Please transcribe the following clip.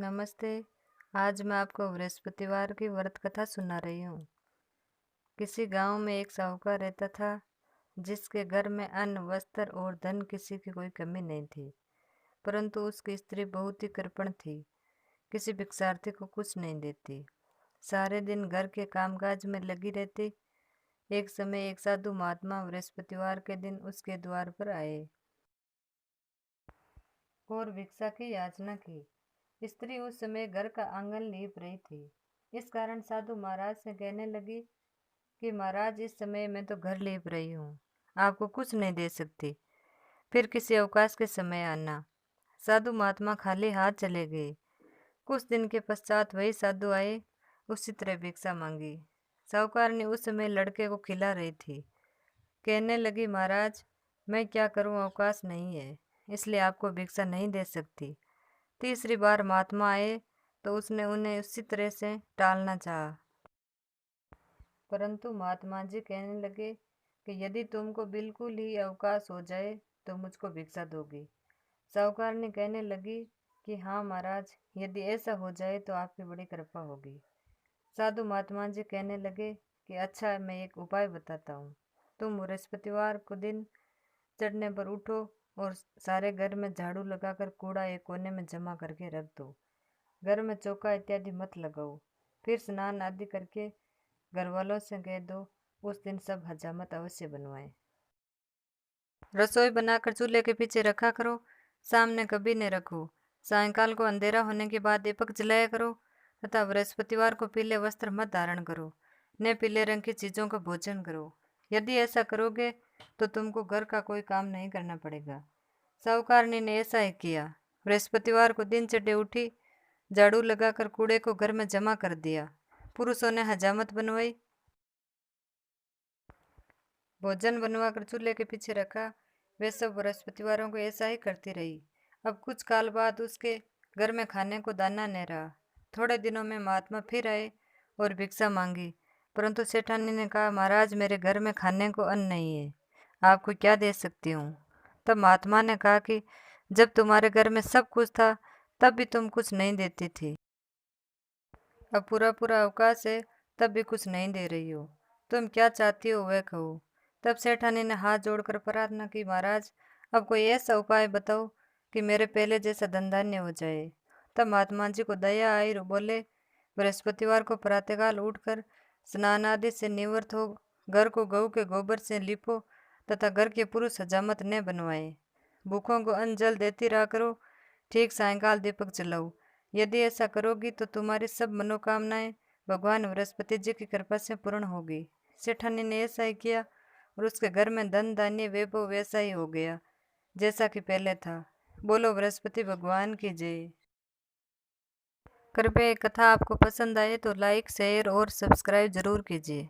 नमस्ते। आज मैं आपको बृहस्पतिवार की व्रत कथा सुना रही हूँ। किसी गांव में एक साहूकार रहता था, जिसके घर में अन्न, वस्त्र और धन किसी की कोई कमी नहीं थी। परंतु उसकी स्त्री बहुत ही कृपण थी, किसी भिक्षार्थी को कुछ नहीं देती। सारे दिन घर के कामकाज में लगी रहती। एक समय एक साधु महात्मा बृहस्पतिवार के दिन उसके द्वार पर आए और भिक्षा की याचना की। स्त्री उस समय घर का आंगन लीप रही थी। इस कारण साधु महाराज से कहने लगी कि महाराज, इस समय मैं तो घर लीप रही हूँ, आपको कुछ नहीं दे सकती। फिर किसी अवकाश के समय आना। साधु महात्मा खाली हाथ चले गए। कुछ दिन के पश्चात वही साधु आए, उसी तरह भिक्षा मांगी। साहूकार ने उस समय लड़के को खिला रही थी। कहने लगी, महाराज मैं क्या करूँ, अवकाश नहीं है, इसलिए आपको भिक्षा नहीं दे सकती। तीसरी बार महात्मा आए तो उसने उन्हें उसी तरह से टालना चाहा, परंतु महात्मा जी कहने लगे कि यदि तुमको बिल्कुल ही अवकाश हो जाए तो मुझको भिक्षा दोगी। साहूकार ने कहने लगी कि हाँ महाराज, यदि ऐसा हो जाए तो आपकी बड़ी कृपा होगी। साधु महात्मा जी कहने लगे कि अच्छा, मैं एक उपाय बताता हूँ। तुम बृहस्पतिवार को दिन चढ़ने पर उठो और सारे घर में झाड़ू लगाकर कूड़ा एक कोने में जमा करके रख दो। घर में चौका इत्यादि मत लगाओ। फिर स्नान आदि करके घर वालों से कह दो उस दिन सब हजामत अवश्य बनवाएं। रसोई बनाकर चूल्हे के पीछे रखा करो, सामने कभी न रखो। सायंकाल को अंधेरा होने के बाद दीपक जलाया करो तथा बृहस्पतिवार को पीले वस्त्र मत धारण करो, न पीले रंग की चीजों का भोजन करो। यदि ऐसा करोगे तो तुमको घर का कोई काम नहीं करना पड़ेगा। साहूकारनी ने ऐसा ही किया। बृहस्पतिवार को दिन चढ़े उठी, झाड़ू लगाकर कूड़े को घर में जमा कर दिया। पुरुषों ने हजामत बनवाई, भोजन बनवाकर चूल्हे के पीछे रखा। वे सब बृहस्पतिवारों को ऐसा ही करती रही। अब कुछ काल बाद उसके घर में खाने को दाना न रहा। थोड़े दिनों में महात्मा फिर आए और भिक्षा मांगी, परंतु सेठानी ने कहा, महाराज मेरे घर में खाने को अन्न नहीं है, आपको क्या दे सकती हूँ। तब महात्मा ने कहा कि जब तुम्हारे घर में सब कुछ था तब भी तुम कुछ नहीं देती थी, अब पूरा पूरा अवकाश है तब भी कुछ नहीं दे रही हो। तुम क्या चाहती हो वह कहो। तब सेठानी ने हाथ जोड़कर प्रार्थना की, महाराज अब कोई ऐसा उपाय बताओ कि मेरे पहले जैसा धनधान्य हो जाए। तब महात्मा जी को दया आई और बोले, बृहस्पतिवार को प्रातःकाल उठकर स्नान आदि से निवृत्त हो घर को गऊ के गोबर से लिपो तथा घर के पुरुष हजामत न बनवाए। भूखों को अन्न जल देती रहा करो। ठीक सायंकाल दीपक जलाओ। यदि ऐसा करोगी तो तुम्हारी सब मनोकामनाएं भगवान बृहस्पति जी की कृपा से पूर्ण होगी। सेठानी ने ऐसा ही किया और उसके घर में धन धान्य वैभव वैसा ही हो गया जैसा कि पहले था। बोलो बृहस्पति भगवान की जय। कृपया ये कथा आपको पसंद आए तो लाइक, शेयर और सब्सक्राइब जरूर कीजिए।